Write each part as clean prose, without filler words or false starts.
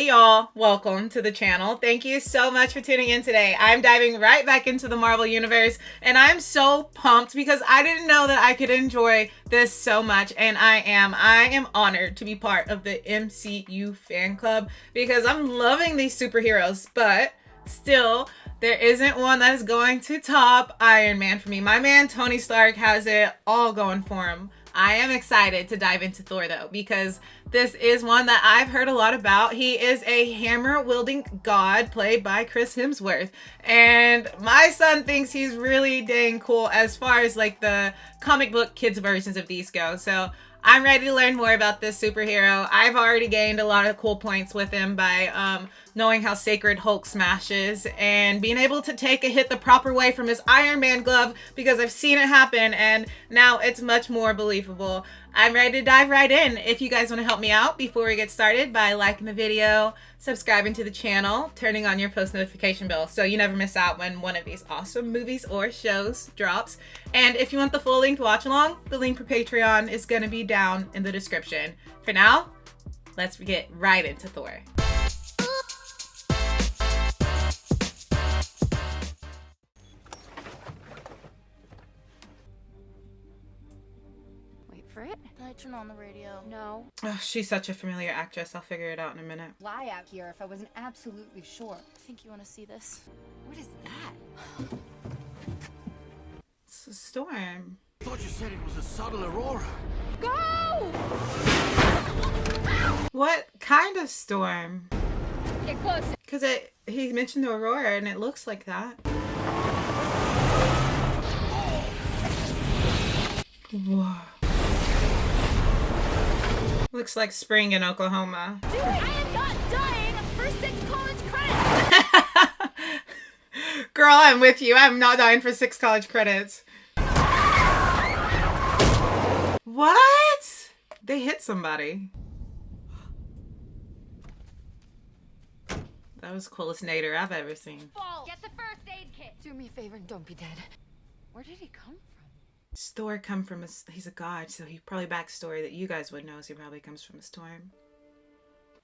Hey y'all, welcome to the channel. Thank you so much for tuning in today. I'm diving right back into the Marvel Universe and I'm so pumped because I didn't know that I could enjoy this so much, and I am honored to be part of the MCU fan club because I'm loving these superheroes, but still there isn't one that is going to top Iron Man for me. My man Tony Stark has it all going for him. I am excited to dive into Thor though, because this is one that I've heard a lot about. He is a hammer-wielding god played by Chris Hemsworth. And my son thinks he's really dang cool as far as like the comic book kids versions of these go. So I'm ready to learn more about this superhero. I've already gained a lot of cool points with him by knowing how sacred Hulk smashes and being able to take a hit the proper way from his Iron Man glove, because I've seen it happen and now it's much more believable. I'm ready to dive right in. If you guys want to help me out before we get started by liking the video, subscribing to the channel, turning on your post notification bell so you never miss out when one of these awesome movies or shows drops. And if you want the full length watch along, the link for Patreon is going to be down in the description. For now, let's get right into Thor. For it? Can I turn on the radio? No. Oh, she's such a familiar actress. I'll figure it out in a minute. Fly out here if I wasn't absolutely sure. I think you want to see this. What is that? It's a storm. I thought you said it was a subtle aurora. Go! What kind of storm? Get close. Because he mentioned the aurora and it looks like that. Whoa. Looks like spring in Oklahoma. Dude, I am not dying for 6 college credits! Girl, I'm with you. I'm not dying for 6 college credits. What? They hit somebody. That was the coolest nader I've ever seen. Get the first aid kit! Do me a favor and don't be dead. Where did he come from? Thor come from he's a god, so he probably backstory that you guys would know is he probably comes from a storm.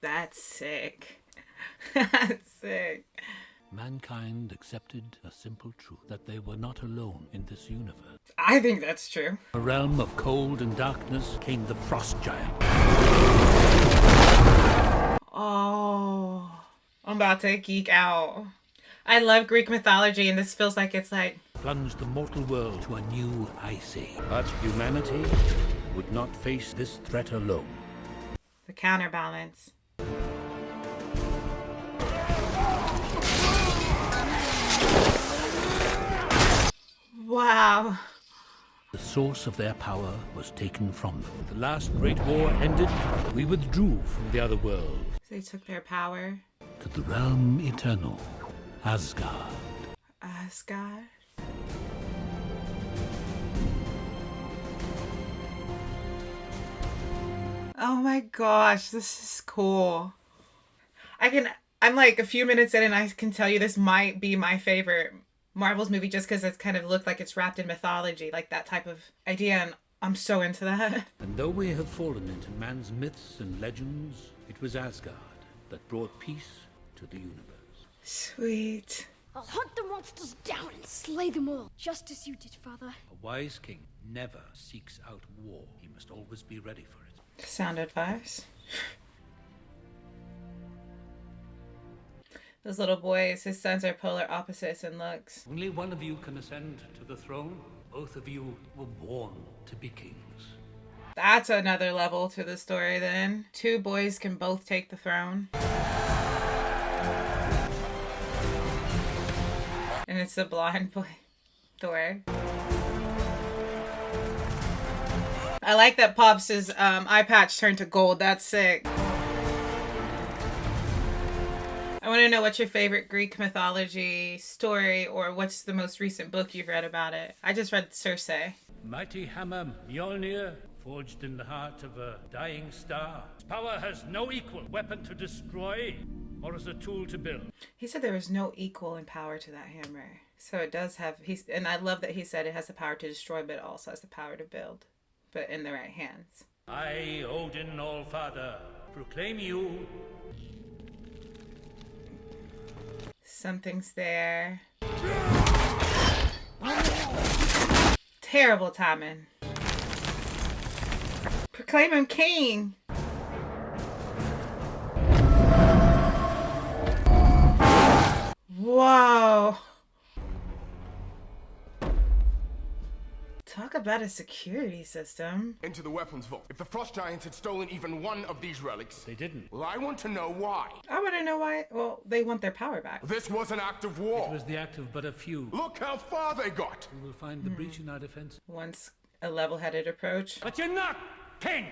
That's sick. That's sick. Mankind accepted a simple truth, that they were not alone in this universe. I think that's true. A realm of cold and darkness came the frost giant. Oh, I'm about to geek out. I love Greek mythology, and this feels like it's like plunged the mortal world to a new ice age. But humanity would not face this threat alone. the counterbalance. Wow. The source of their power was taken from them. The last great war ended, we withdrew from the other world. They took their power. To the realm eternal, Asgard. Asgard? Oh my gosh, this is cool. I'm like a few minutes in and I can tell you this might be my favorite Marvel's movie just because it's kind of looked like it's wrapped in mythology, like that type of idea, and I'm so into that. And though we have fallen into man's myths and legends, it was Asgard that brought peace to the universe. Sweet. I'll hunt the monsters down and slay them all, just as you did, Father. A wise king never seeks out war. He must always be ready for it. Sound advice. Those little boys, his sons are polar opposites in looks. Only one of you can ascend to the throne. Both of you were born to be kings. That's another level to the story then. Two boys can both take the throne. And it's the blind boy, Thor. I like that Pops' eye patch turned to gold. That's sick. I want to know what's your favorite Greek mythology story, or what's the most recent book you've read about it. I just read Circe. Mighty hammer Mjolnir, forged in the heart of a dying star. Its power has no equal. Weapon to destroy, or as a tool to build. He said there was no equal in power to that hammer. So it does have, and I love that he said it has the power to destroy, but it also has the power to build. But in the right hands. I, Odin Allfather, proclaim you Something's there. Terrible timing. Proclaim him king. Whoa. Talk about a security system. Into the weapons vault. If the Frost Giants had stolen even one of these relics... They didn't. Well, I want to know why. I want to know why. Well, they want their power back. This was an act of war. It was the act of but a few. Look how far they got. We will find the breach in our defense. Once a level-headed approach. But you're not king!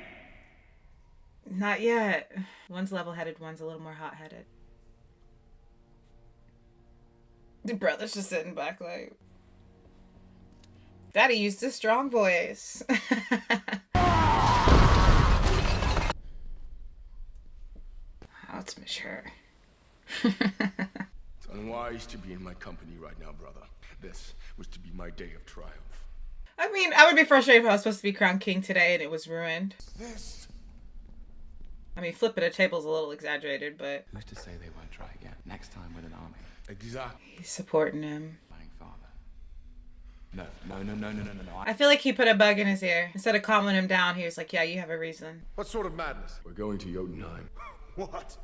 Not yet. One's level-headed, one's a little more hot-headed. The brother's just sitting back like... Daddy used a strong voice. How it's mature. It's unwise to be in my company right now, brother. This was to be my day of triumph. I mean, I would be frustrated if I was supposed to be crowned king today and it was ruined. This... I mean, flipping a table's a little exaggerated, but... Who's to say they won't try again? Next time with an army. Exactly. He's supporting him. Dying father. No. I feel like he put a bug in his ear. Instead of calming him down, he was like, yeah, you have a reason. What sort of madness? We're going to Jotunheim. What?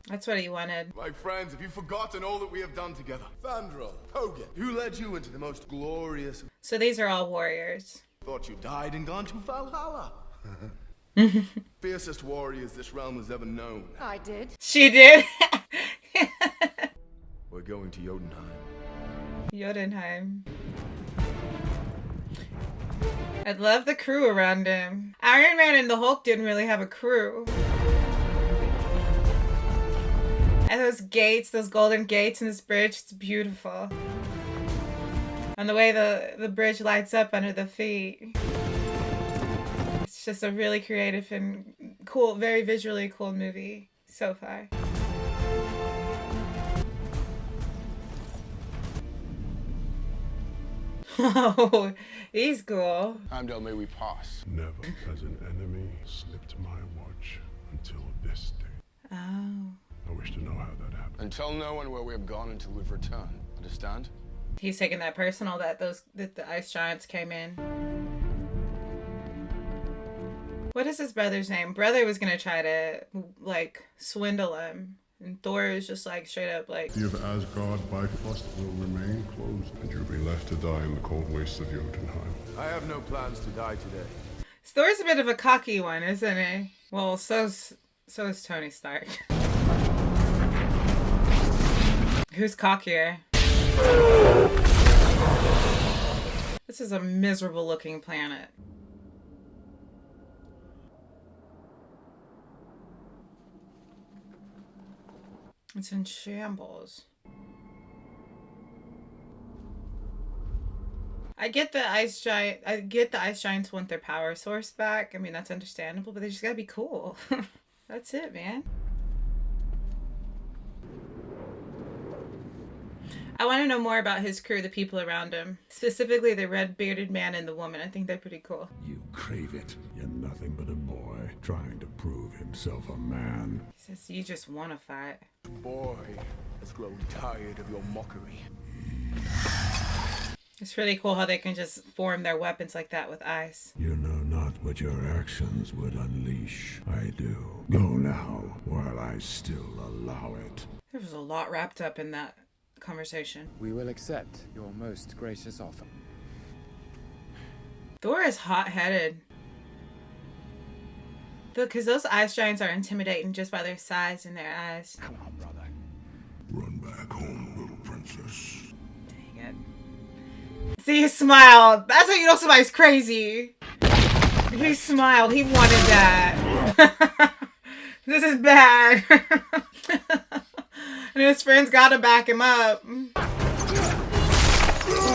That's what he wanted. My friends, have you forgotten all that we have done together? Thundrel, Hogan, who led you into the most glorious... So these are all warriors. Thought you died and gone to Valhalla. Fiercest warriors this realm has ever known. I did. She did. We're going to Jotunheim. Jotunheim. I love the crew around him. Iron Man and the Hulk didn't really have a crew. And those gates, those golden gates in this bridge, it's beautiful. And the way the bridge lights up under the feet. It's just a really creative and cool, very visually cool movie so far. Oh, he's cool. Heimdall, may we pass? Never has an enemy slipped my watch until this day. Oh. I wish to know how that happened. And tell no one where we have gone until we've returned. Understand? He's taking that personal that the ice giants came in. What is his brother's name? Brother was gonna try to like swindle him. And Thor is just like straight up like, The of Asgard by frost will remain closed, and you'll be left to die in the cold wastes of Jotunheim. I have no plans to die today. Thor's a bit of a cocky one, isn't he? Well, so is Tony Stark. Who's cockier? This is a miserable looking planet. It's in shambles. I get the ice giants want their power source back. I mean, that's understandable, but they just gotta be cool. That's it, man. I want to know more about his crew, the people around him. Specifically the red-bearded man and the woman. I think they're pretty cool. You crave it. You're nothing but a boy trying to prove himself a man. He says, you just want to fight. The boy has grown tired of your mockery. It's really cool how they can just form their weapons like that with ice. You know not what your actions would unleash. I do. Go now, while I still allow it. There was a lot wrapped up in that conversation. We will accept your most gracious offer. Thor is hot-headed. Because those ice giants are intimidating just by their size and their eyes. Come on, brother. Run back home, little princess. Dang it. See, he smiled. That's how you know somebody's crazy. He smiled. He wanted that. This is bad. And his friends gotta back him up.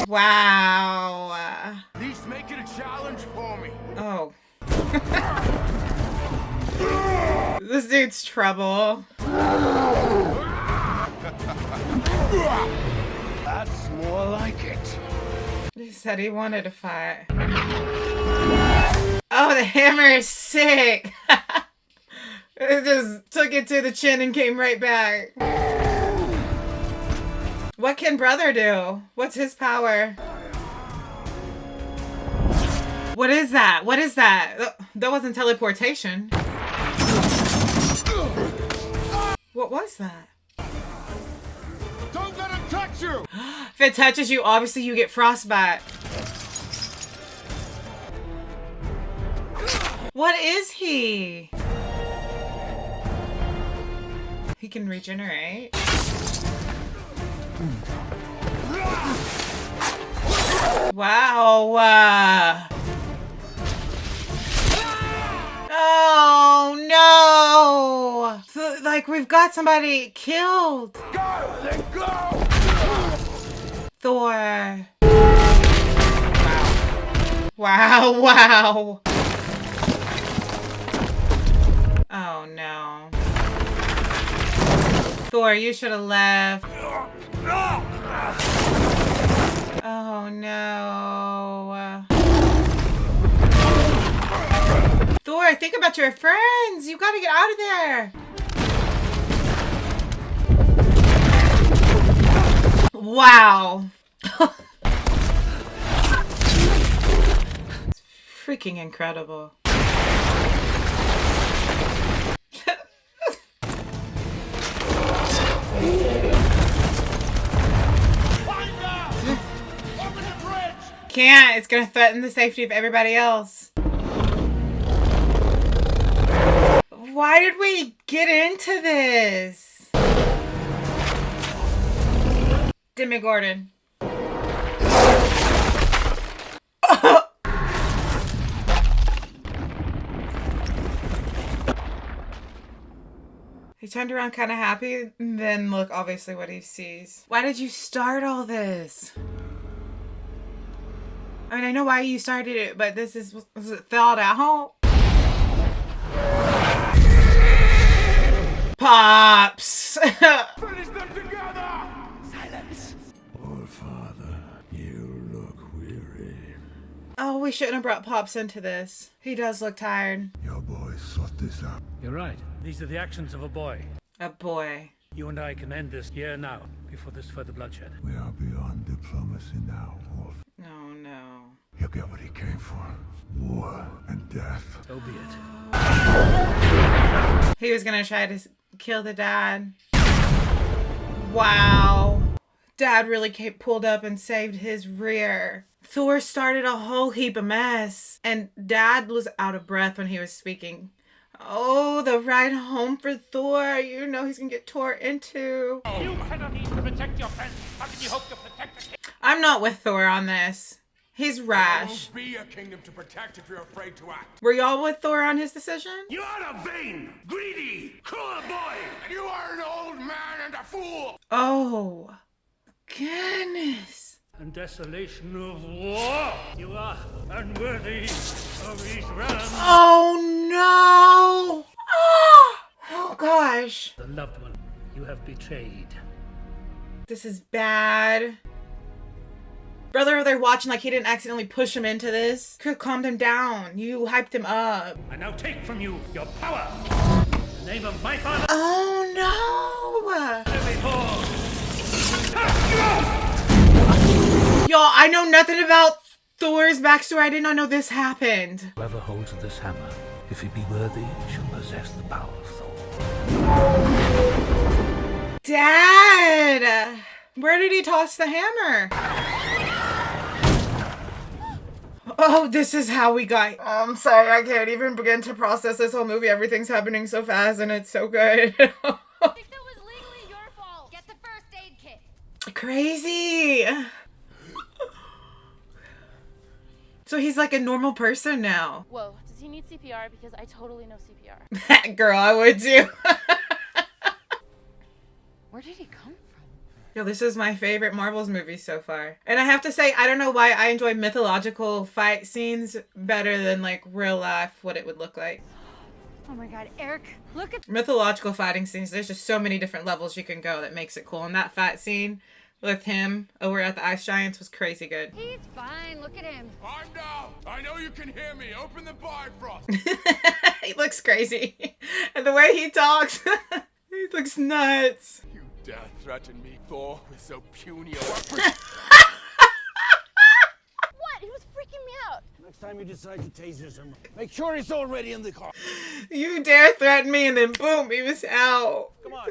Wow. At least make it a challenge for me. Oh. This dude's trouble. That's more like it. He said he wanted to fight. Oh, the hammer is sick. It just took it to the chin and came right back. What can brother do? What's his power? What is that? What is that? That wasn't teleportation. What was that? Don't let him touch you! If it touches you, obviously you get frostbite. What is he? He can regenerate. Wow. Oh no! So, like, we've got somebody killed. Go! Then go! Thor. Wow. Wow. Oh no. Thor, you should have left. Oh no. Thor, think about your friends. You gotta get out of there. Wow. It's freaking incredible. Can't. It's gonna threaten the safety of everybody else. Why did we get into this? Demi Gordon. He turned around kind of happy, and then look, obviously, what he sees. Why did you start all this? I mean, I know why you started it, but was it thought out? Pops! Finish them together! Silence! Oh, Father, you look weary. Oh, we shouldn't have brought Pops into this. He does look tired. Your boys sought this out. You're right. These are the actions of a boy. A boy. You and I can end this here now, before there's further bloodshed. We are beyond diplomacy now, Wolf. Oh, no. He'll get what he came for. War and death. So be it. He was gonna try to kill the dad. Wow. Dad really pulled up and saved his rear. Thor started a whole heap of mess. And Dad was out of breath when he was speaking. Oh, the ride home for Thor. You know he's gonna get tore into. You cannot even protect your friends. How can you hope to protect the king? I'm not with Thor on this. He's There rash. won't be a kingdom to protect if you're afraid to act. Were y'all with Thor on his decision? You are a vain, greedy, cruel boy! And you are an old man and a fool! Oh, goodness. And desolation of war. You are unworthy of these realms. Oh, no. Oh, gosh. The loved one you have betrayed. This is bad. Brother over there watching like he didn't accidentally push him into this. Could have calmed him down. You hyped him up. I now take from you your power. In the name of my father. Oh, no. Before. Y'all, I know nothing about Thor's backstory. I did not know this happened. Whoever holds this hammer, if he be worthy, shall possess the power of Thor. Dad! Where did he toss the hammer? Oh, this is how we got... I'm sorry, I can't even begin to process this whole movie. Everything's happening so fast and it's so good. I think that was legally your fault. Get the first aid kit. Crazy! So he's like a normal person now. Whoa, does he need CPR? Because I totally know CPR. That girl, I would too. Where did he come from? Yo, this is my favorite Marvel's movie so far. And I have to say, I don't know why I enjoy mythological fight scenes better than like real life, what it would look like. Oh my god, Eric, look at... Mythological fighting scenes, there's just so many different levels you can go that makes it cool. And that fight scene with him over at the Ice Giants was crazy good. He's fine, look at him. I'm down! I know you can hear me! Open the Bifrost! He looks crazy. And the way he talks, he looks nuts. You dare threaten me, Thor, with so puny a weapon? What? He was freaking me out. Next time you decide to taser someone, make sure he's already in the car. You dare threaten me, and then boom, he was out. Come on.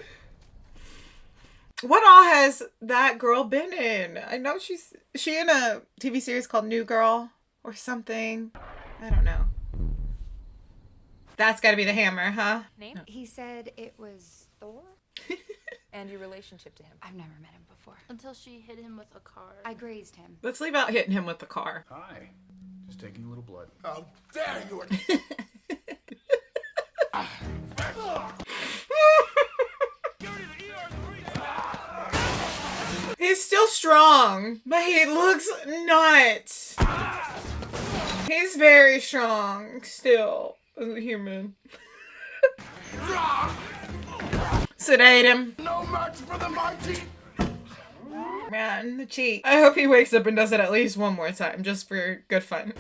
What all has that girl been in? I know she in a TV series called New Girl or something. I don't know. That's got to be the hammer, huh? Name? He said it was Thor. And your relationship to him? I've never met him before. Until she hit him with a car. I grazed him. Let's leave out hitting him with the car. Hi. Just taking a little blood. How dare you! He's still strong, but he looks nuts. He's very strong still as a human. Sedate him. No match for the mighty! Man, the cheat. I hope he wakes up and does it at least one more time, just for good fun.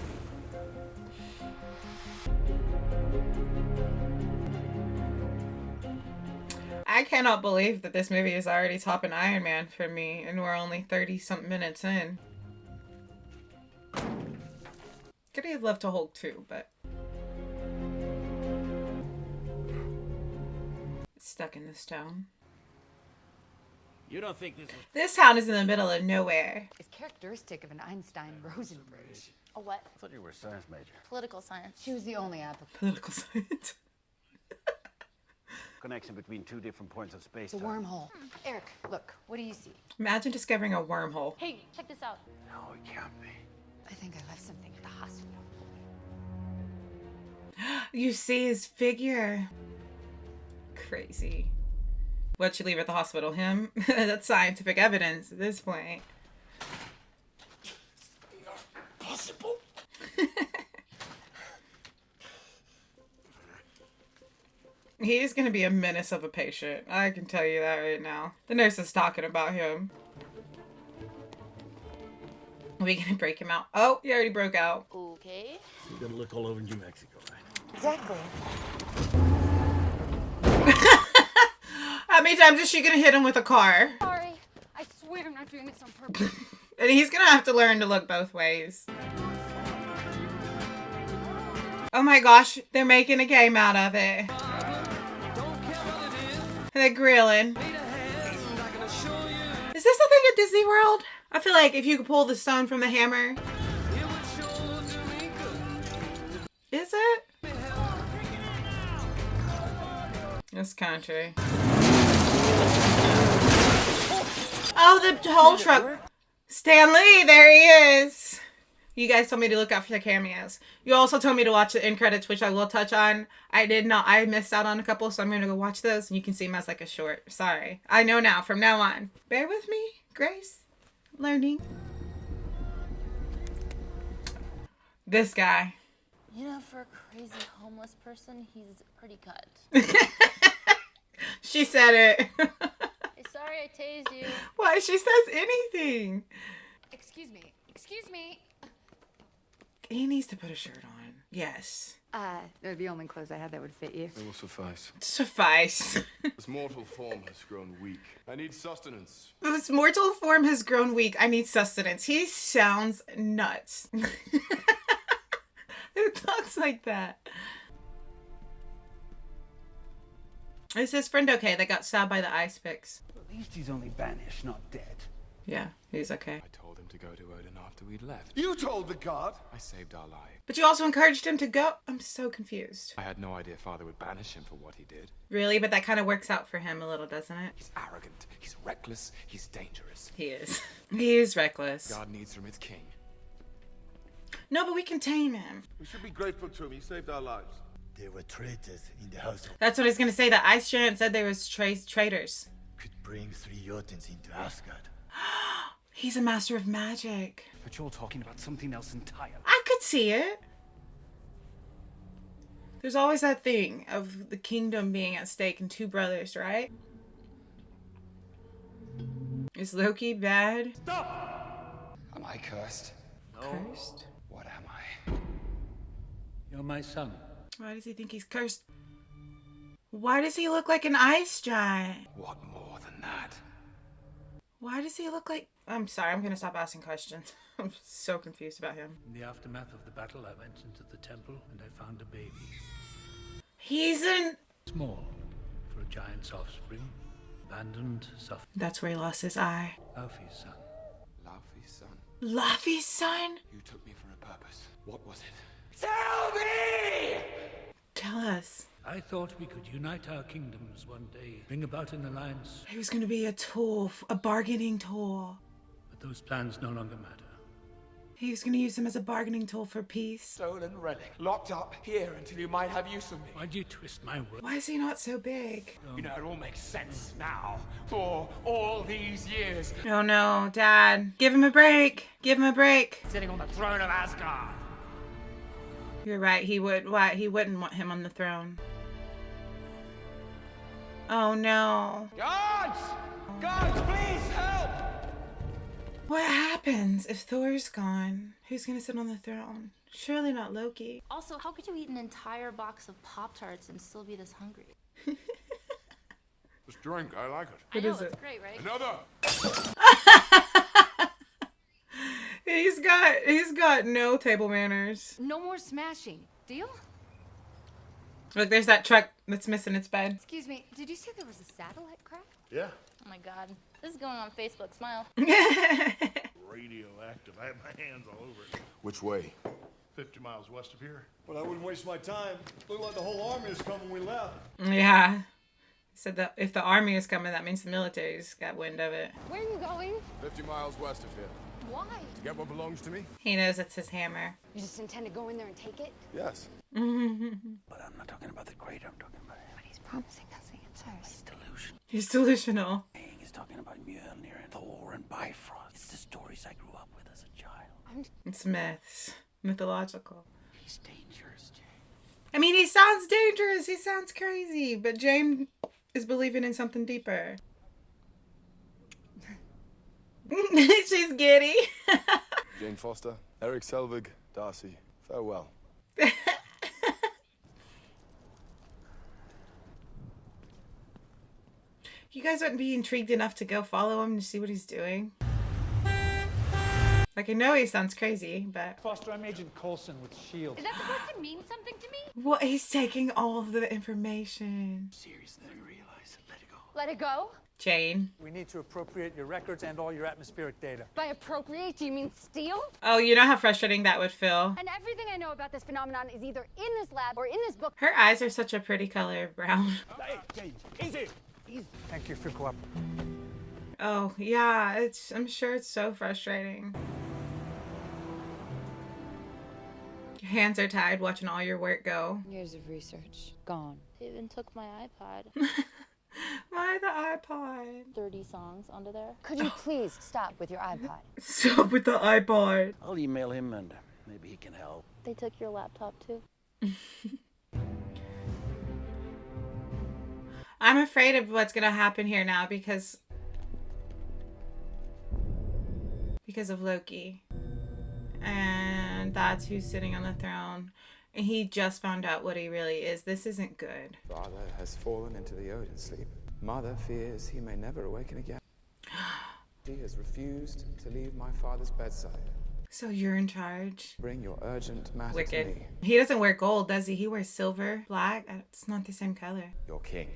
I cannot believe that this movie is already topping Iron Man for me, and we're only 30-something minutes in. Could have loved to Hulk too, but... It's stuck in the stone. You don't think this is... This town is in the middle of nowhere. It's characteristic of an Einstein-Rosen bridge. A what? I thought you were a science major. Political science. She was the only applicant. Political science. Connection between two different points of space. It's a wormhole. Eric, look, what do you see? Imagine discovering a wormhole. Hey, check this out. No, it can't be. I think I left something at the hospital. You see his figure. Crazy. What'd you leave at the hospital? Him? That's scientific evidence at this point. Possible? He's gonna be a menace of a patient. I can tell you that right now. The nurse is talking about him. Are we gonna break him out? Oh, he already broke out. Okay. You're gonna look all over New Mexico, right? Exactly. How many times is she gonna hit him with a car? Sorry. I swear I'm not doing this on purpose. And he's gonna have to learn to look both ways. Oh my gosh, they're making a game out of it. They're grilling. Is this a thing at Disney World? I feel like if you could pull the stone from the hammer. Is it? This country. Oh, the whole truck. Stan Lee, there he is. You guys told me to look out for the cameos. You also told me to watch the end credits, which I will touch on. I did not. I missed out on a couple, so I'm going to go watch those. And you can see them as like a short. Sorry. I know now, from now on. Bear with me, Grace. Learning. This guy. You know, for a crazy homeless person, he's pretty cut. She said it. Hey, sorry I tased you. Why? She says anything. Excuse me. Excuse me. He needs to put a shirt on. Yes. They're the only clothes I had that would fit you. It will suffice. Suffice. This mortal form has grown weak. I need sustenance. This mortal form has grown weak. I need sustenance. He sounds nuts. Who talks like that? Is his friend okay that got stabbed by the ice picks? At least he's only banished, not dead. Yeah, he's okay. I told him to go to Odin after we'd left. You told the god? I saved our lives. But you also encouraged him to go? I'm so confused. I had no idea Father would banish him for what he did. Really? But that kind of works out for him a little, doesn't it? He's arrogant, he's reckless, he's dangerous. He is. He is reckless. God needs from its king. No, but we can tame him. We should be grateful to him. He saved our lives. There were traitors in the household. That's what I was going to say. The ice giant said there was traitors. Could bring 3 Jotuns into Asgard. He's a master of magic. But you're talking about something else entirely. I could see it. There's always that thing of the kingdom being at stake and 2 brothers, right? Is Loki bad? Am I cursed? Cursed? What am I? You're my son. Why does he think he's cursed? Why does he look like an ice giant? What more than that? Why does he look like... I'm sorry, I'm gonna stop asking questions. I'm so confused about him. In the aftermath of the battle, I went into the temple and I found a baby. He's in... Small for a giant's offspring. Abandoned, suffering. That's where he lost his eye. Laufey's son. Laufey's son. Laufey's son? You took me for a purpose. What was it? Tell me! Tell us. I thought we could unite our kingdoms one day, bring about an alliance, He was gonna be a tool, a bargaining tool. but those plans no longer matter. He was gonna use him as a bargaining tool for peace. Stolen relic. Locked up here until you might have use of me. Why'd you twist my words? Why is he not so big? You know, it all makes sense now. For all these years. Oh no, Dad. Give him a break. Give him a break. Sitting on the throne of Asgard. You're right, he would. Why? He wouldn't want him on the throne. Oh no. Guards! Guards, please help! What happens if Thor's gone? Who's gonna sit on the throne? Surely not Loki. Also, how could you eat an entire box of Pop-Tarts and still be this hungry? This drink, I like it. I know, is it's it? great, right? Another. He's got no table manners. No more smashing. Deal? Look, there's that truck that's missing its bed. Excuse me, did you say there was a satellite crack? Yeah. Oh my god. This is going on Facebook. Smile. Radioactive. I have my hands all over it. Which way? 50 miles west of here. But I wouldn't waste my time. Looked like the whole army is coming when we left. Yeah. He said that if the army is coming, that means the military's got wind of it. Where are you going? 50 miles west of here. Why? To get what belongs to me? He knows it's his hammer. You just intend to go in there and take it? Yes. But I'm not talking about the crater, I'm talking about him. But he's promising us answers. Delusion. He's delusional. He's talking about Mjolnir and Thor and Bifrost. It's the stories I grew up with as a child. It's myths. Mythological. He's dangerous, Jay. I mean, he sounds dangerous. He sounds crazy. But James is believing in something deeper. She's giddy. Jane Foster, Eric Selvig, Darcy, farewell. You guys wouldn't be intrigued enough to go follow him to see what he's doing? Like, I know he sounds crazy, but... Foster, I'm Agent Coulson with S.H.I.E.L.D. Is that supposed to mean something to me? What? He's taking all of the information. Seriously, I realize. Let it go. Let it go? Jane. We need to appropriate your records and all your atmospheric data. By appropriate, do you mean steal? Oh, you know how frustrating that would feel. And everything I know about this phenomenon is either in this lab or in this book. Her eyes are such a pretty color, brown. Hey, Jay, easy. Easy. Thank you for cooperating. Oh, yeah, I'm sure it's so frustrating. Your hands are tied watching all your work go. Years of research. Gone. They even took my iPod. Why the iPod? 30 songs onto there. Could you please stop with your iPod? Stop with the iPod. I'll email him and maybe he can help. They took your laptop too. I'm afraid of what's gonna happen here now because of Loki. And that's who's sitting on the throne. And he just found out what he really is. This isn't good. Father has fallen into the Odin sleep. Mother fears he may never awaken again. She has refused to leave my father's bedside. So you're in charge? Bring your urgent matter to Wicked. me. He doesn't wear gold, does he? He wears silver, black. It's not the same color. Your king.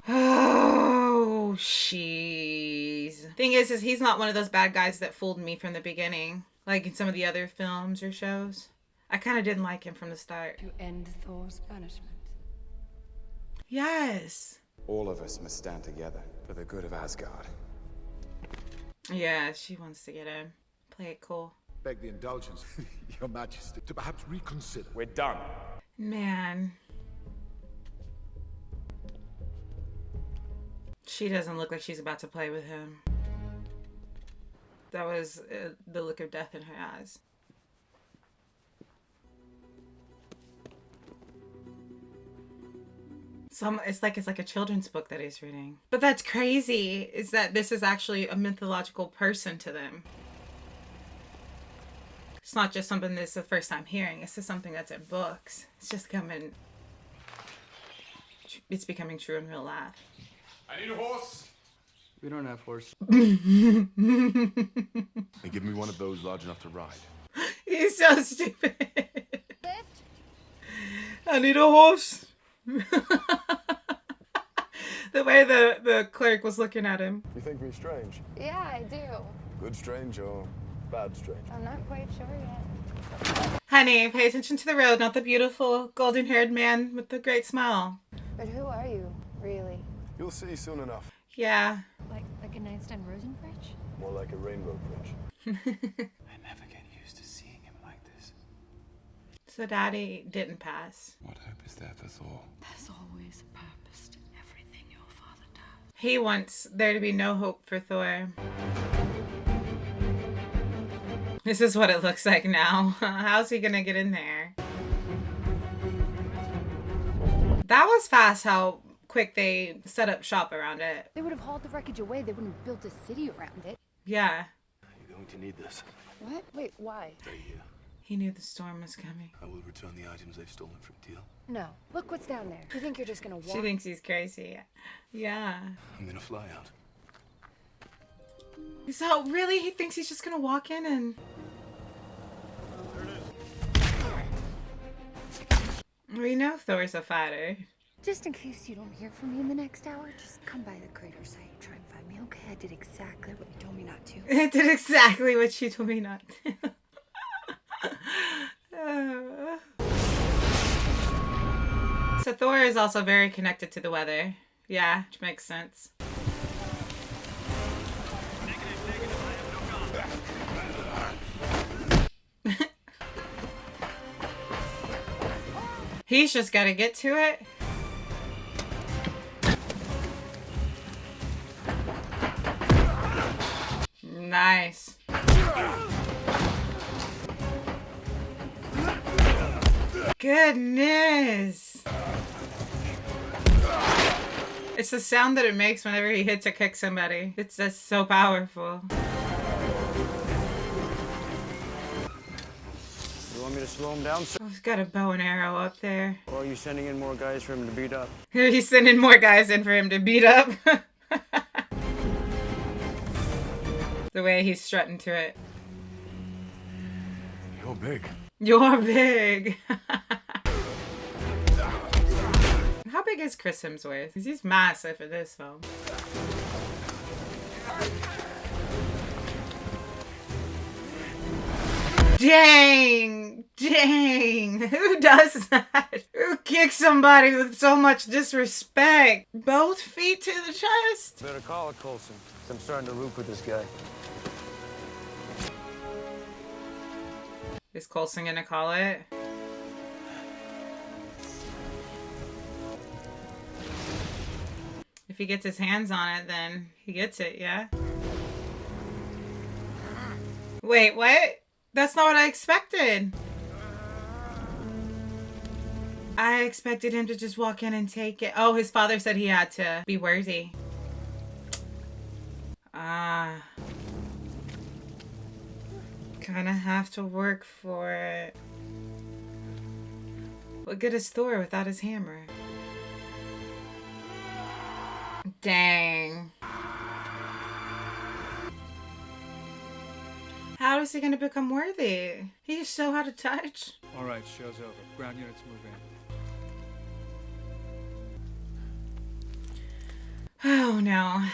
Oh, jeez. Thing is he's not one of those bad guys that fooled me from the beginning. Like in some of the other films or shows. I kind of didn't like him from the start. To end Thor's banishment. Yes. All of us must stand together for the good of Asgard. Yeah, she wants to get in. Play it cool. Beg the indulgence, Your Majesty, to perhaps reconsider. We're done. Man. She doesn't look like she's about to play with him. That was the look of death in her eyes. It's like a children's book that he's reading. But that's crazy, is that this is actually a mythological person to them. It's not just something that's the first time hearing. It's just something that's in books. It's just it's becoming true in real life. I need a horse. We don't have horses. And give me one of those large enough to ride. He's so stupid. Lift? I need a horse. The way the clerk was looking at him. You think me strange? Yeah, I do. Good strange or bad strange? I'm not quite sure yet. Honey, pay attention to the road, not the beautiful golden-haired man with the great smile. But who are you, really? You'll see soon enough. Yeah. Like a Einstein Rosenbridge? More like a rainbow bridge. I never get used to seeing him like this. So Daddy didn't pass. What hope is there for Thor? There's always a purpose to everything your father does. He wants there to be no hope for Thor. This is what it looks like now. How's he gonna get in there? That was fast how quick they set up shop around it. They would have hauled the wreckage away. They wouldn't have built a city around it. Yeah. You're going to need this. What? Wait, why? Stay here. He knew the storm was coming. I will return the items they've stolen from Teal. No. Look what's down there. You think you're just gonna walk? She thinks he's crazy. Yeah. I'm gonna fly out. So really, he thinks he's just gonna walk in and... We know Thor's a fighter. Just in case you don't hear from me in the next hour, just come by the crater site. Try and find me, okay? I did exactly what you told me not to. I did exactly what she told me not to. So Thor is also very connected to the weather. Yeah, which makes sense. He's just got to get to it. Nice. Goodness. It's the sound that it makes whenever he hits or kicks somebody. It's just so powerful. You want me to slow him down, sir? Oh, he's got a bow and arrow up there. Or are you sending in more guys for him to beat up? He's sending more guys in for him to beat up. The way he's strutting to it. You're big. You're big. How big is Chris Hemsworth? 'Cause he's massive for this film. Dang! Dang! Who does that? Who kicks somebody with so much disrespect? Both feet to the chest? Better call it, Coulson. 'Cause I'm starting to root for this guy. Is Coulson gonna call it? If he gets his hands on it, then he gets it, yeah? Wait, what? That's not what I expected. I expected him to just walk in and take it. Oh, his father said he had to be worthy. Ah. Kinda have to work for it. What good is Thor without his hammer? Dang. How is he gonna become worthy? He's so out of touch. All right, show's over. Ground units move in. Oh no.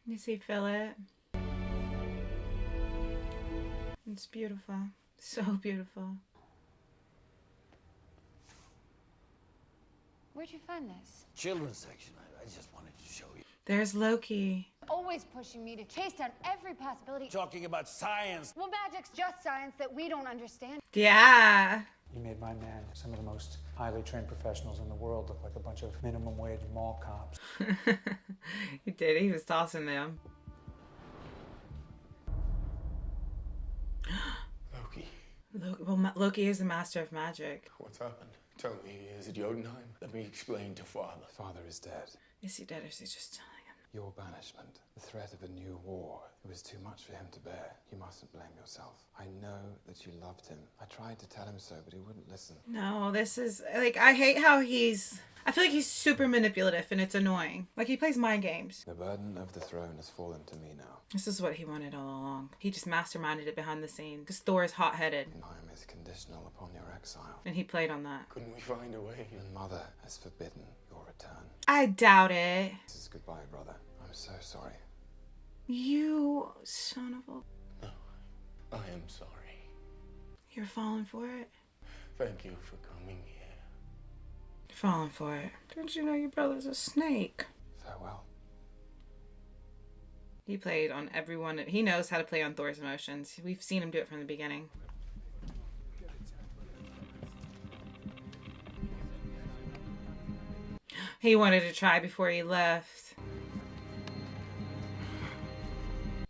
You see Philip? It's beautiful. So beautiful. Where'd you find this? Children's section. I just wanted to show you. There's Loki. Always pushing me to chase down every possibility. Talking about science. Well, magic's just science that we don't understand. Yeah. You made my men, some of the most highly trained professionals in the world, look like a bunch of minimum wage mall cops. He did. He was tossing them. Loki. Loki is the master of magic. What's happened? Tell me, is it Jotunheim? Let me explain to Father. Father is dead. Is he dead or is he just telling him? Your banishment, the threat of a new war, it was too much for him to bear. You mustn't blame yourself. I know that you loved him. I tried to tell him so, but he wouldn't listen. No, this is, like, I hate how I feel like he's super manipulative and it's annoying. Like, he plays mind games. The burden of the throne has fallen to me now. This is what he wanted all along. He just masterminded it behind the scenes. Because Thor is hot-headed. Time is conditional upon your exile. And he played on that. Couldn't we find a way? And Mother has forbidden your return. I doubt it. This is goodbye, brother. I'm so sorry. You son of a... No, I am sorry. You're falling for it? Thank you for coming here. Falling for it. Don't you know your brother's a snake? Farewell. He played on everyone. He knows how to play on Thor's emotions. We've seen him do it from the beginning. He wanted to try before he left.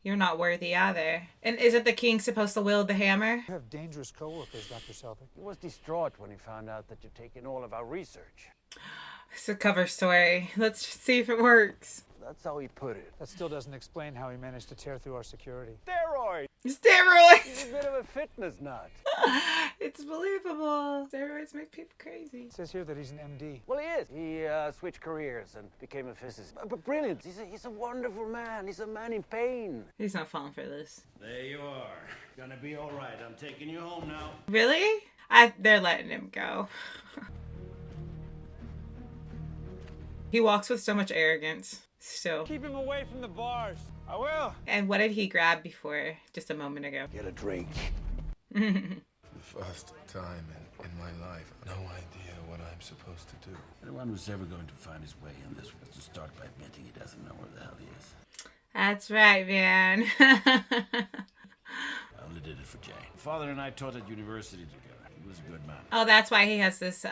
You're not worthy either. And isn't the king supposed to wield the hammer? You have dangerous co-workers, Dr. Selvig. He was distraught when he found out that you've taken all of our research. It's a cover story. Let's see if it works. That's how he put it. That still doesn't explain how he managed to tear through our security. Steroids! Steroids! He's a bit of a fitness nut. It's believable. Steroids make people crazy. It says here that he's an MD. Well, he is. He switched careers and became a physicist. But brilliant. He's a wonderful man. He's a man in pain. He's not falling for this. There you are. Gonna be all right. I'm taking you home now. Really? They're letting him go. He walks with so much arrogance. Still. Keep him away from the bars. I will. And what did he grab before just a moment ago? Get a drink. For the first time in my life, no idea what I'm supposed to do. Anyone who's ever going to find his way in this has to start by admitting he doesn't know where the hell he is. That's right, man. I only did it for Jane. Father and I taught at university together. He was a good man. Oh, that's why he has this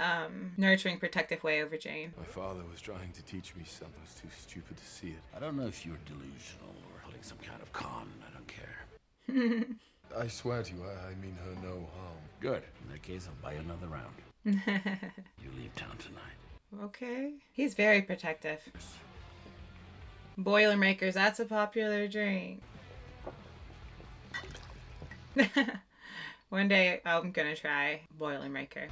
nurturing, protective way over Jane. My father was trying to teach me something. I was too stupid to see it. I don't know if you're delusional or pulling some kind of con. I don't care. I swear to you, I mean her no harm. Good. In that case, I'll buy you another round. You leave town tonight. Okay. He's very protective. Boilermakers, that's a popular drink. One day I'm gonna try Boilermaker.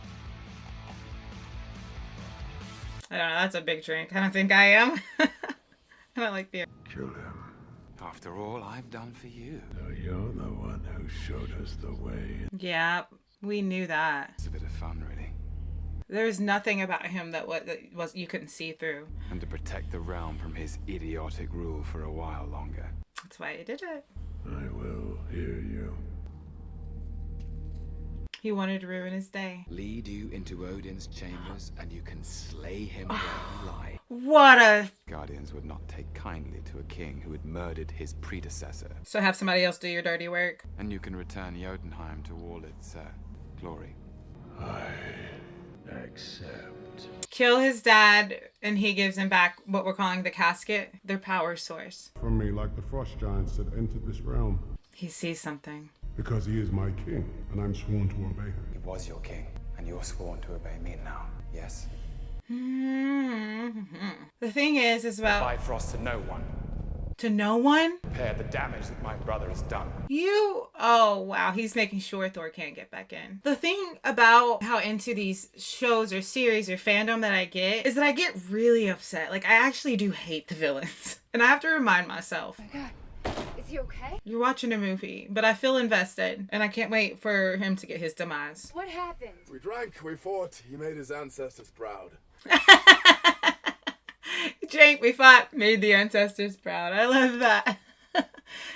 I don't know, that's a big drink. I don't think I am. I don't like beer. Kill him. After all I've done for you. So you're the one who showed us the way. Yeah, we knew that. It's a bit of fun, really. There was nothing about him that was you couldn't see through. And to protect the realm from his idiotic rule for a while longer. That's why he did it. I will hear you. He wanted to ruin his day. Lead you into Odin's chambers, and you can slay him where you lie. What a... Guardians would not take kindly to a king who had murdered his predecessor. So have somebody else do your dirty work. And you can return Jotunheim to all its glory. I accept. Kill his dad, and he gives him back what we're calling the casket, their power source. From me like the frost giants that entered this realm. He sees something. Because he is my king, and I'm sworn to obey him. He was your king, and you're sworn to obey me now. Yes. The thing is about... Bifrost to no one. To no one? Repair the damage that my brother has done. Oh, wow. He's making sure Thor can't get back in. The thing about how into these shows or series or fandom that I get is that I get really upset. Like, I actually do hate the villains. And I have to remind myself. Oh my God. Is he okay? You're watching a movie, but I feel invested. And I can't wait for him to get his demise. What happened? We drank, we fought. He made his ancestors proud. Jake, we fought, made the ancestors proud. I love that.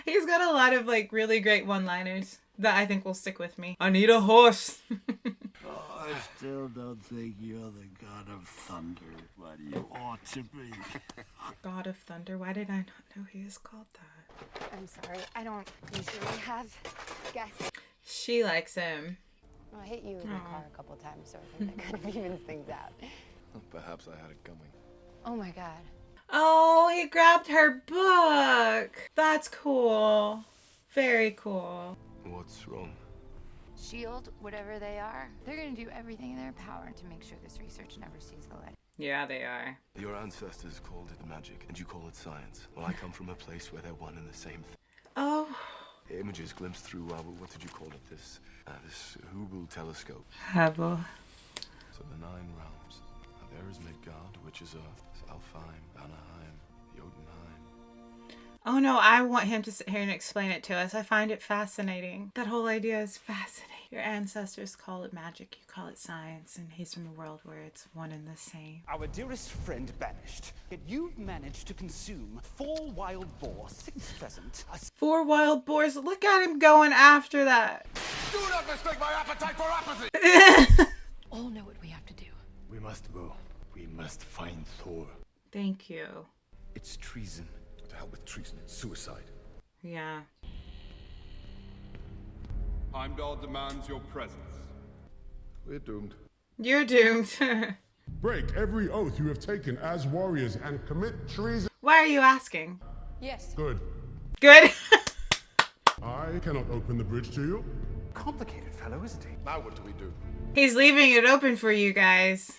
He's got a lot of like really great one-liners that I think will stick with me. I need a horse. I still don't think you're the god of thunder, but you ought to be. God of Thunder? Why did I not know he was called that? I'm sorry. I don't usually have guests. She likes him. Well, I hit you in the car a couple times, so I think that kind of evens things out. Perhaps I had it coming. Oh my God. Oh, he grabbed her book. That's cool. Very cool. What's wrong? SHIELD, whatever they are, they're going to do everything in their power to make sure this research never sees the light. Yeah, they are. Your ancestors called it magic, and you call it science. Well, I come from a place where they're one and the same thing. Oh. Images glimpsed through, what did you call it? This Hubble telescope. Hubble. So the 9 realms. Now there is Midgard, which is Earth, Alfheim, Vanaheim, Jotunheim. Oh no, I want him to sit here and explain it to us. I find it fascinating. That whole idea is fascinating. Your ancestors call it magic, you call it science, and he's from a world where it's one and the same. Our dearest friend banished, yet you've managed to consume 4 wild boar, 6 pheasant, 4 wild boars. Look at him going after that. Do not mistake my appetite for apathy! All know what we have to do. We must go. We must find Thor. Thank you. It's treason. To hell with treason. It's suicide. Yeah. Heimdall demands your presence. We're doomed. You're doomed. Break every oath you have taken as warriors and commit treason. Why are you asking? Yes. Good. Good. I cannot open the bridge to you. complicated fellow, isn't he? Now what do we do? He's leaving it open for you guys.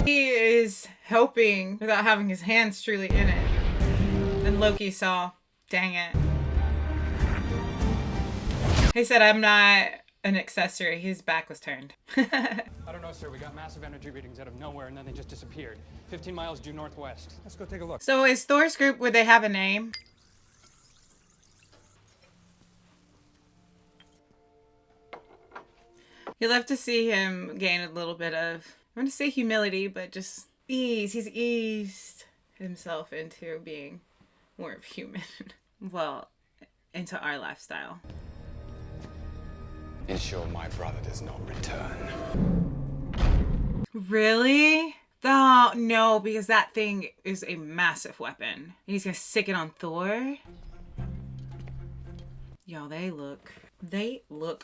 He is helping without having his hands truly in it. And Loki saw. Dang it. He said, I'm not an accessory. His back was turned. I don't know, sir. We got massive energy readings out of nowhere and then they just disappeared. 15 miles due northwest. Let's go take a look. So is Thor's group, would they have a name? You love to see him gain a little bit of, I want to say humility, but just ease. He's eased himself into being more of human. Well, into our lifestyle. Ensure my brother does not return. Really? Oh, no, because that thing is a massive weapon. He's gonna stick it on Thor? Yo, they look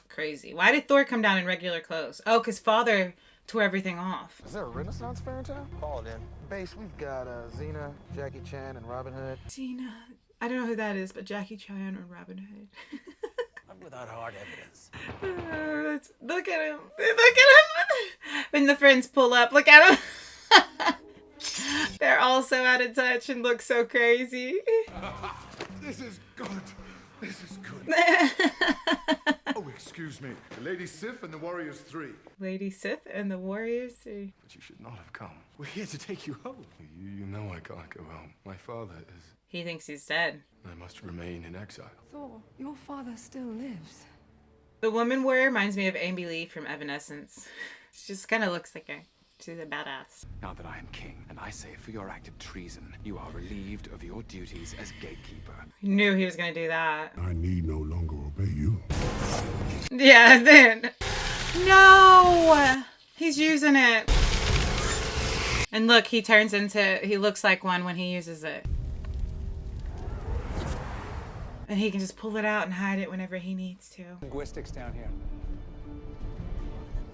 crazy. Why did Thor come down in regular clothes? Oh, because father tore everything off. Is there a Renaissance fair in town? Call it in. Base, we've got Xena, Jackie Chan, and Robin Hood. Xena. I don't know who that is, but Jackie Chan or Robin Hood. Without hard evidence. Look at him. Look at him. When the friends pull up, look at him. They're all so out of touch and look so crazy. This is good. This is good. Oh, excuse me. The Lady Sif and the Warriors 3. Lady Sif and the Warriors 3. But you should not have come. We're here to take you home. You know I can't go home. My father is... He thinks he's dead. I must remain in exile. Thor, your father still lives. The woman warrior reminds me of Amy Lee from Evanescence. She just kind of looks like she's a badass. Now that I am king, and I say for your act of treason, you are relieved of your duties as gatekeeper. Knew he was gonna do that. I need no longer obey you. Yeah, then. No! He's using it. And look, he looks like one when he uses it. And he can just pull it out and hide it whenever he needs to. Linguistics down here.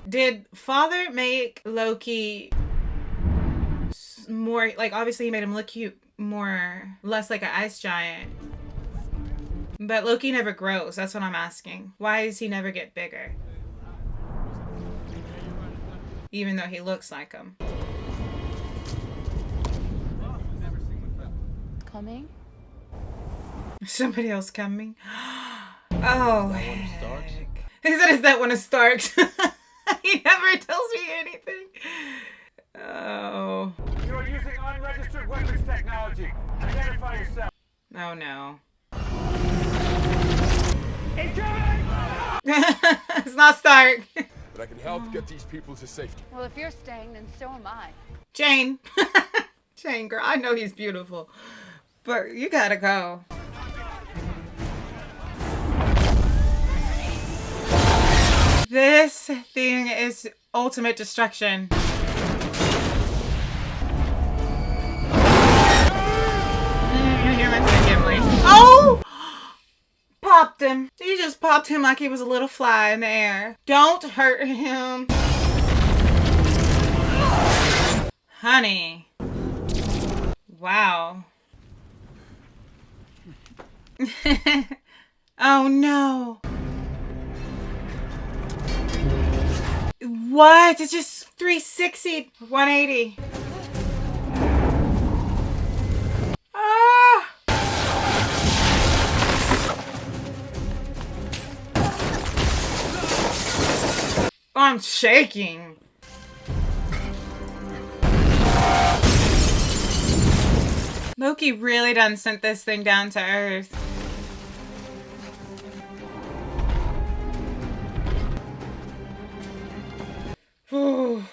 Did father make Loki more, like, obviously he made him look cute, less like an ice giant. But Loki never grows, that's what I'm asking. Why does he never get bigger? Even though he looks like him. Coming? Somebody else coming? Oh, heck. He said, is that one of Stark's? He never tells me anything. Oh. You are using unregistered weapons technology. Identify yourself. Oh, no. Incoming! It's not Stark. But I can help get these people to safety. Well, if you're staying, then so am I. Jane. Jane, girl, I know he's beautiful. But you gotta go. This thing is ultimate destruction. Oh! Popped him. He just popped him like he was a little fly in the air. Don't hurt him. Honey. Wow. Oh no. What? It's just... 360, 180. Ah! I'm shaking. Loki really done sent this thing down to Earth. Whew.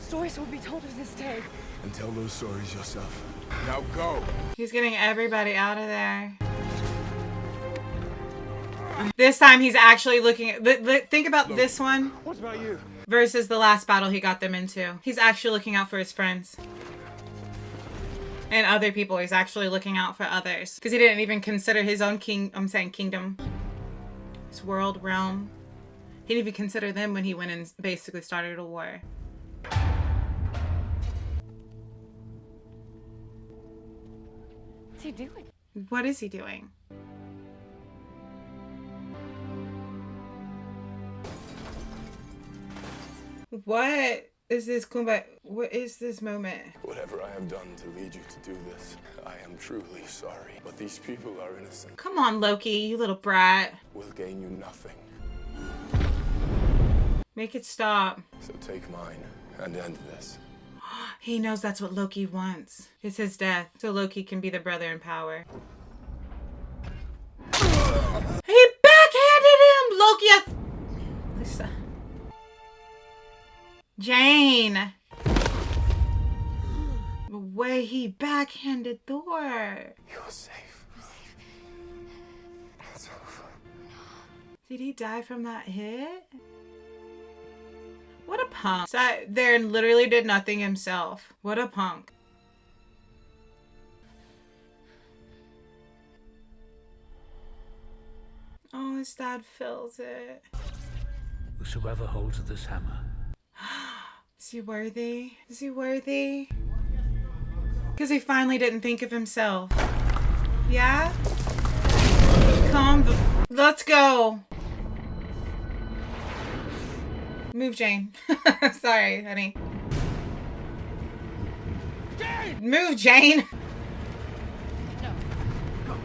Stories will be told of this day. And tell those stories yourself. Now go! He's getting everybody out of there. This time he's actually looking at... Think about this one. What about you? Versus the last battle he got them into. He's actually looking out for his friends. And other people. He's actually looking out for others. Because he didn't even consider his own kingdom. His world, realm. He didn't even consider them when he went and basically started a war. What's he doing? What is he doing? What is this Kumbaya? What is this moment? Whatever I have done to lead you to do this, I am truly sorry. But these people are innocent. Come on, Loki, you little brat. Will gain you nothing. Make it stop. So take mine and end this. He knows that's what Loki wants. It's his death, so Loki can be the brother in power. He backhanded him! Loki! Listen. Jane! The way he backhanded Thor. You're safe. It's over. Did he die from that hit? What a punk. Sat there and literally did nothing himself. What a punk. Oh, his dad feels it. Whosoever holds this hammer. Is he worthy? Is he worthy? Because he finally didn't think of himself. Yeah? Let's go. Move, Jane. Sorry, honey. Jane! Move, Jane.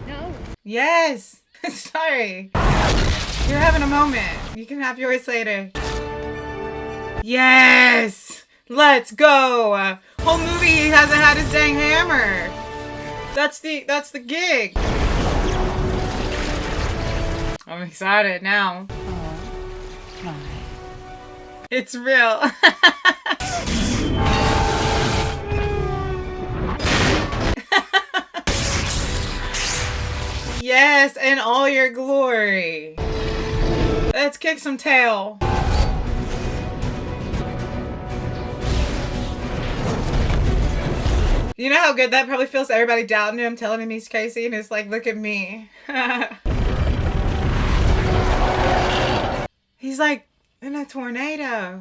No. Yes. Sorry. You're having a moment. You can have yours later. Yes. Let's go. Whole movie he hasn't had his dang hammer. That's the gig. I'm excited now. Oh my. It's real. Yes, in all your glory. Let's kick some tail. You know how good that probably feels? Everybody doubting him, telling him he's crazy, and it's like, look at me. He's like in a tornado.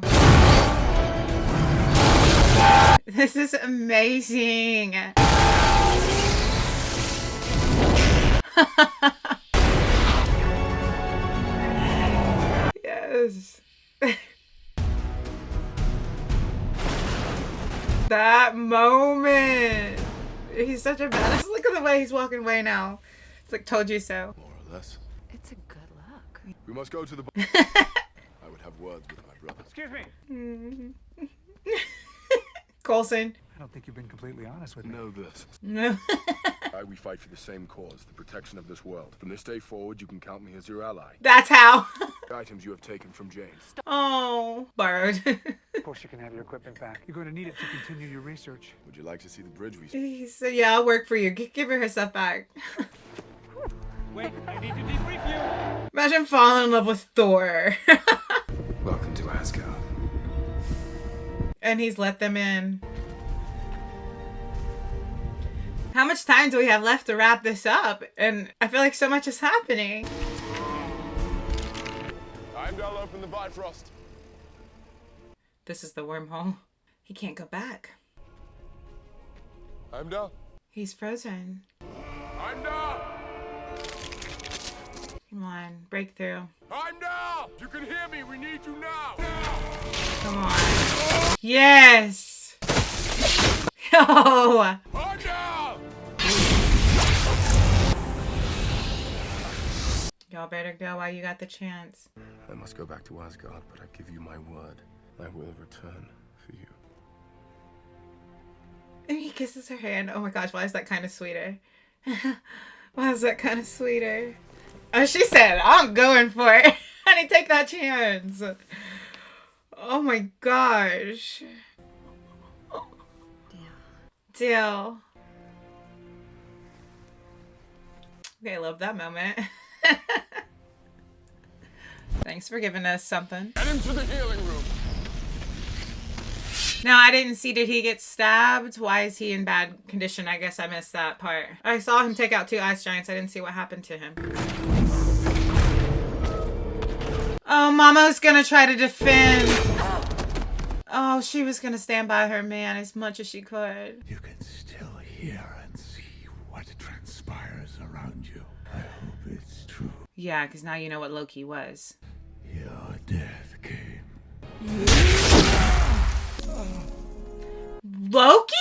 This is amazing. Yes. That moment. He's such a badass. Look at the way he's walking away now. It's like, told you so. More or less. It's a good look. We must go to the... I would have words with my brother. Excuse me. Coulson. I don't think you've been completely honest with me. Know this. No. We fight for the same cause, the protection of this world. From this day forward, you can count me as your ally. That's how. The items you have taken from Jane. Oh, borrowed. Of course you can have your equipment back. You're going to need it to continue your research. Would you like to see the bridge we... He said, yeah, I'll work for you. Give her stuff back. Wait, I need to debrief you. Imagine falling in love with Thor. Welcome to Asgard. And he's let them in. How much time do we have left to wrap this up? And I feel like so much is happening. Heimdall, open the Bifrost. This is the wormhole. He can't go back. Heimdall. He's frozen. Heimdall! Come on, breakthrough. Heimdall! You can hear me. We need you now. Come on. Yes. Oh. Y'all better go while you got the chance. I must go back to Asgard, but I give you my word. I will return for you. And he kisses her hand. Oh my gosh, why is that kind of sweeter? Why is that kind of sweeter? Oh, she said, I'm going for it. Honey, take that chance. Oh my gosh. Deal. Okay, I love that moment. Thanks for giving us something. Get him to the healing room. No, I didn't see. Did he get stabbed? Why is he in bad condition? I guess I missed that part. I saw him take out 2 ice giants. I didn't see what happened to him. Oh, Mama's gonna try to defend. Oh, she was gonna stand by her man as much as she could. You can still hear and see what transpires around you. I hope it's true. Yeah, because now you know what Loki was. Your death came. Loki?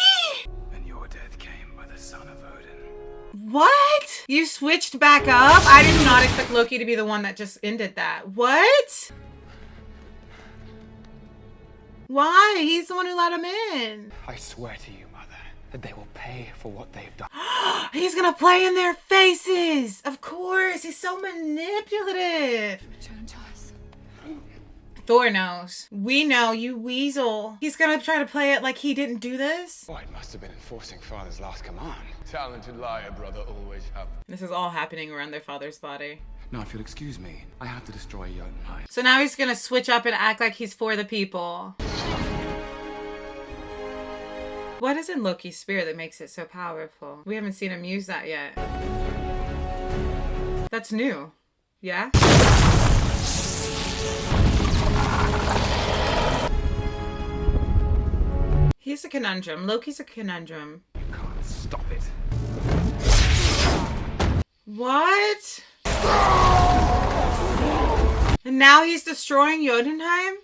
And your death came by the son of Odin. What? You switched back up? I did not expect Loki to be the one that just ended that. What? Why? He's the one who let him in. I swear to you, Mother, that they will pay for what they've done. He's gonna play in their faces. Of course. He's so manipulative. Return to us. Thor knows. We know, you weasel. He's gonna try to play it like he didn't do this. Oh, it must have been enforcing Father's last command. Talented liar, brother, always have. This is all happening around their father's body. Now, if you'll excuse me, I have to destroy Jotunheim. So now he's gonna switch up and act like he's for the people. What is in Loki's spirit that makes it so powerful? We haven't seen him use that yet. That's new. Yeah? He's a conundrum. Loki's a conundrum. You can't stop it. What? And now he's destroying Jotunheim?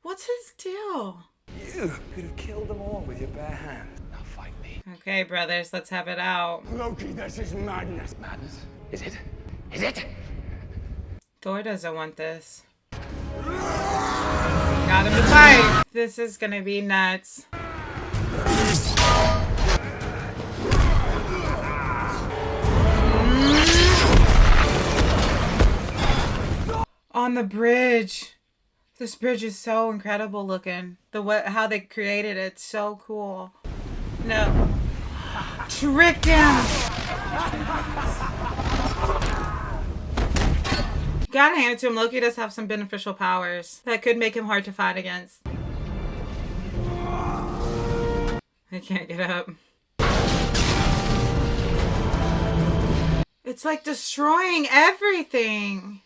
What's his deal? You could have killed them all with your bare hands. Now fight me. Okay, brothers, let's have it out. Loki, this is madness. Madness? Is it? Is it? Thor doesn't want this. Got him to fight. This is gonna be nuts. On the bridge. This bridge is so incredible looking. How they created it, it's so cool. No. Tricked him. Gotta hand it to him. Loki does have some beneficial powers that could make him hard to fight against. I can't get up. It's like destroying everything.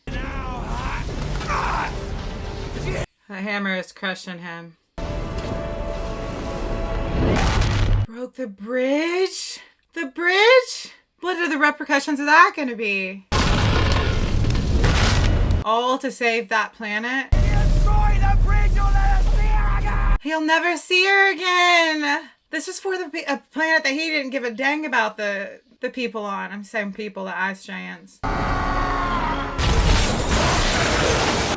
The hammer is crushing him. Broke the bridge? The bridge? What are the repercussions of that going to be? All to save that planet? Destroy the bridge, you'll never see her again! He'll never see her again! This is for a planet that he didn't give a dang about the people on. I'm saying people, the ice giants.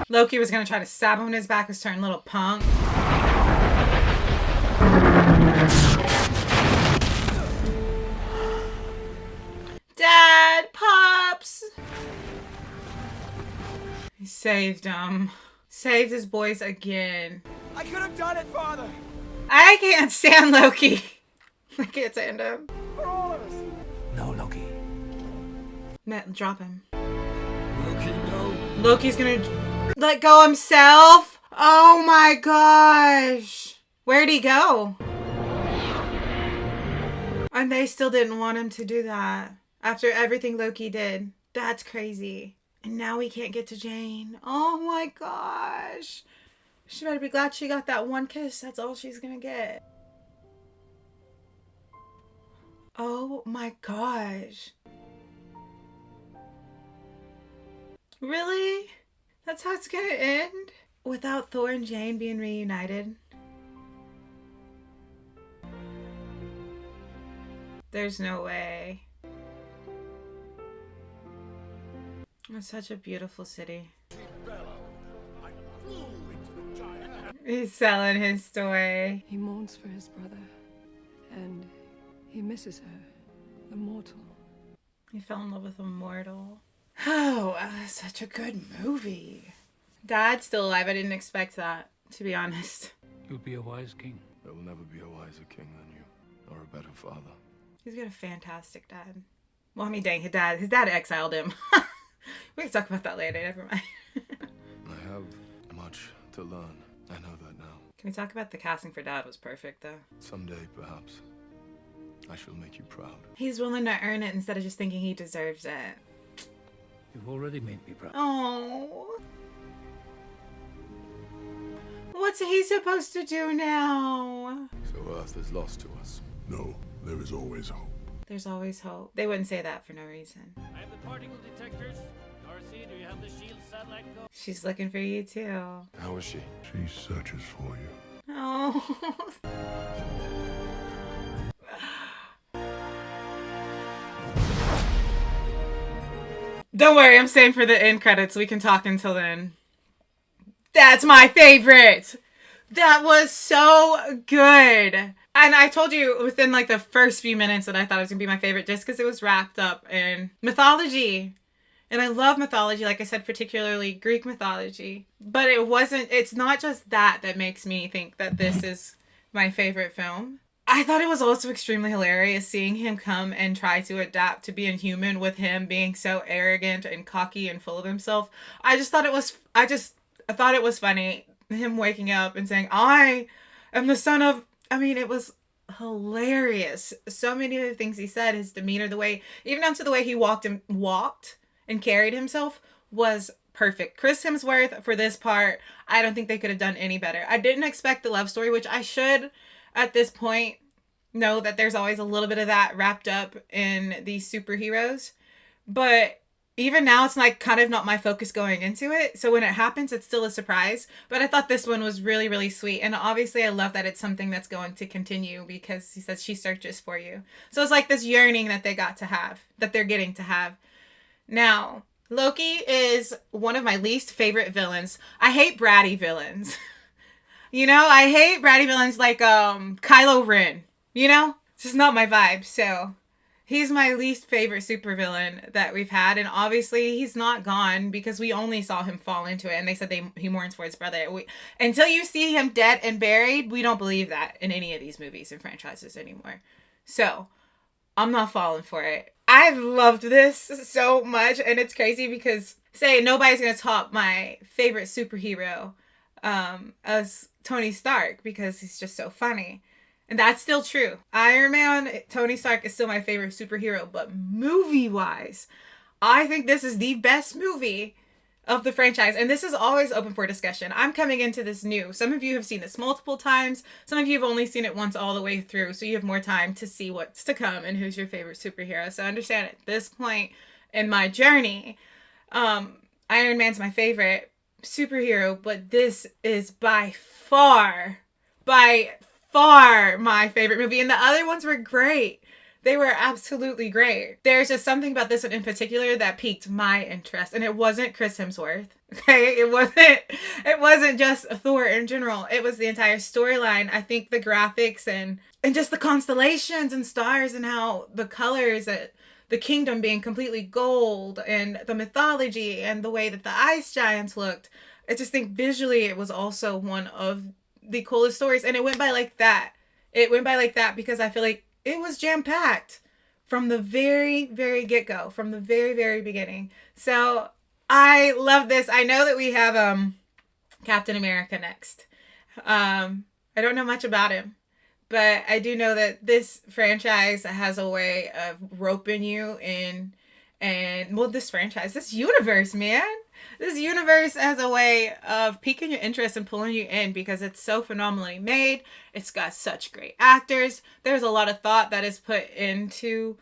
Loki was going to try to stab him in his back, his turn, little punk. Dad, Pops! He saved him. Saved his boys again. I could have done it, Father! I can't stand Loki. I can't stand him. For all of us! No, Loki. Matt, drop him. Loki, no. Loki's gonna let go himself? Oh my gosh. Where'd he go? And they still didn't want him to do that. After everything Loki did. That's crazy. And now we can't get to Jane. Oh my gosh. She better be glad she got that one kiss. That's all she's gonna get. Oh my gosh. Really? That's how it's gonna end? without Thor and Jane being reunited, there's no way. It's such a beautiful city. He's selling his story. He mourns for his brother, and he misses her, the mortal. He fell in love with a mortal. Oh, such a good movie. Dad's still alive. I didn't expect that, to be honest. You'll be a wise king. There will never be a wiser king than you, or a better father. He's got a fantastic dad. Well, I mean, dang, his dad exiled him. We can talk about that later. Never mind. I have much to learn. I know that now. Can we talk about the casting for Dad was perfect, though? Someday, perhaps, I shall make you proud. He's willing to earn it instead of just thinking he deserves it. You've already made me proud. Oh. What's he supposed to do now? So Earth is lost to us. No, there is always hope. There's always hope. They wouldn't say that for no reason. I have the particle detectors. Dorothy, do you have the shield satellite go? She's looking for you, too. How is she? She searches for you. Oh. Don't worry, I'm staying for the end credits. We can talk until then. That's my favorite. That was so good. And I told you within like the first few minutes that I thought it was gonna be my favorite just because it was wrapped up in mythology. And I love mythology, like I said, particularly Greek mythology. But it's not just that makes me think that this is my favorite film. I thought it was also extremely hilarious seeing him come and try to adapt to being human with him being so arrogant and cocky and full of himself. I thought it was funny. Him waking up and saying, I am the son of... I mean, it was hilarious. So many of the things he said, his demeanor, even down to the way he walked and carried himself was perfect. Chris Hemsworth, for this part, I don't think they could have done any better. I didn't expect the love story, which I should, at this point, know that there's always a little bit of that wrapped up in these superheroes. But even now, it's like kind of not my focus going into it. So when it happens, it's still a surprise. But I thought this one was really, really sweet. And obviously, I love that it's something that's going to continue because he says she searches for you. So it's like this yearning that they're getting to have. Now, Loki is one of my least favorite villains. I hate bratty villains. I hate bratty villains like Kylo Ren. It's just not my vibe. So he's my least favorite supervillain that we've had. And obviously he's not gone because we only saw him fall into it. And they said he mourns for his brother. Until you see him dead and buried, we don't believe that in any of these movies and franchises anymore. So I'm not falling for it. I've loved this so much. And it's crazy because nobody's going to top my favorite superhero as Tony Stark because he's just so funny. And that's still true. Iron Man, Tony Stark is still my favorite superhero. But movie-wise, I think this is the best movie of the franchise. And this is always open for discussion. I'm coming into this new. Some of you have seen this multiple times. Some of you have only seen it once all the way through. So you have more time to see what's to come and who's your favorite superhero. So understand at this point in my journey, Iron Man's my favorite superhero. But this is by far my favorite movie. And the other ones were great. They were absolutely great. There's just something about this one in particular that piqued my interest. And it wasn't Chris Hemsworth. Okay? It wasn't just Thor in general. It was the entire storyline. I think the graphics and just the constellations and stars and how the colors, the kingdom being completely gold and the mythology and the way that the ice giants looked. I just think visually it was also one of the coolest stories. And it went by like that. Because I feel like it was jam-packed from the very, very get-go, from the very, very beginning. So I love this. I know that we have Captain America next. I don't know much about him, but I do know that this franchise has a way of roping you in. This universe, man. This universe has a way of piquing your interest and pulling you in because it's so phenomenally made. It's got such great actors. There's a lot of thought that is put into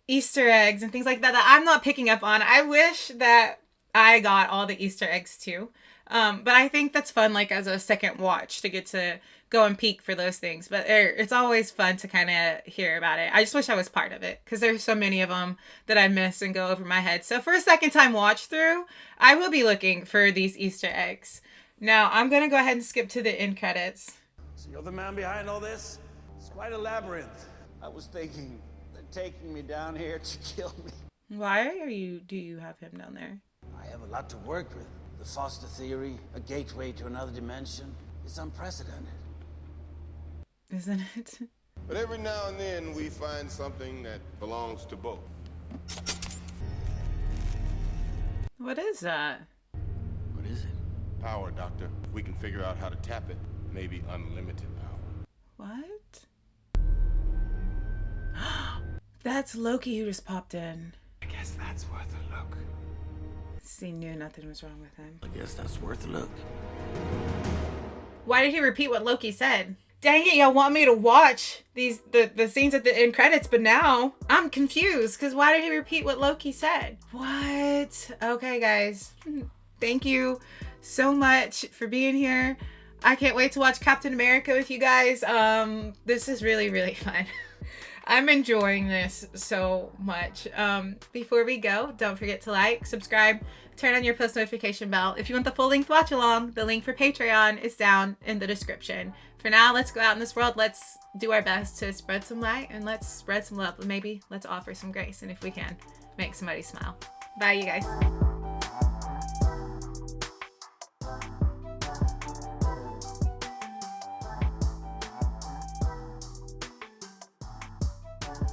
Easter eggs and things like that I'm not picking up on. I wish that I got all the Easter eggs too. But I think that's fun, like as a second watch, to get to go and peek for those things. But it's always fun to kind of hear about it. I just wish I was part of it, because there's so many of them that I miss and go over my head. So for a second time watch through, I will be looking for these Easter eggs. Now I'm going to go ahead and skip to the end credits. So you're the man behind all this? It's quite a labyrinth. I was thinking they're taking me down here to kill me. Why do you have him down there? I have a lot to work with. The Foster theory, a gateway to another dimension. It's unprecedented. Isn't it? But every now and then we find something that belongs to both. What is that? What is it? Power, Doctor. If we can figure out how to tap it, maybe unlimited power. What? That's Loki who just popped in. I guess that's worth a look. He knew nothing was wrong with him. I guess that's worth a look. Why did he repeat what Loki said? Dang it, y'all want me to watch the scenes at the end credits, but now I'm confused, because why did he repeat what Loki said? What? Okay, guys. Thank you so much for being here. I can't wait to watch Captain America with you guys. This is really, really fun. I'm enjoying this so much. Before we go, don't forget to like, subscribe, turn on your post notification bell. If you want the full length watch along, the link for Patreon is down in the description. For now, let's go out in this world. Let's do our best to spread some light, and let's spread some love. Maybe let's offer some grace, and if we can, make somebody smile. Bye, you guys.